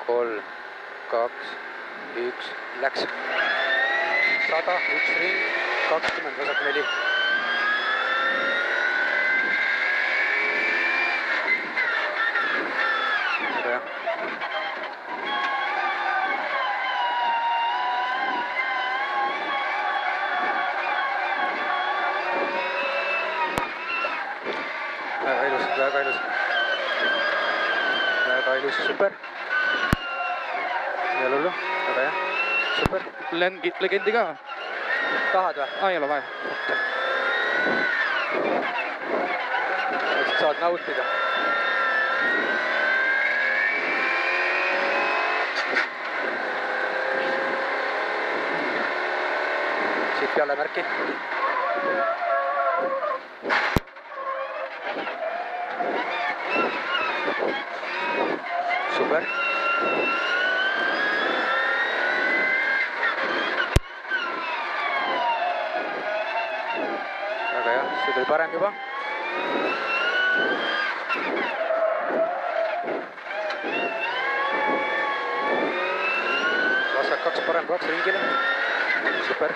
3, 2, 1, läks. 100, 1 ring, 20, vasak 4. Väga hea. Väga ilus, väga ilus. Väga ilus, super. Ei ole hullu, väga hea. Super. Legendi ka. Tahad või? Ei ole vaja. Siis saad nautida. Siit peale märki. Super. Väga hea, see tuli parem juba. Vasak 2, parem 2 ringile. Super.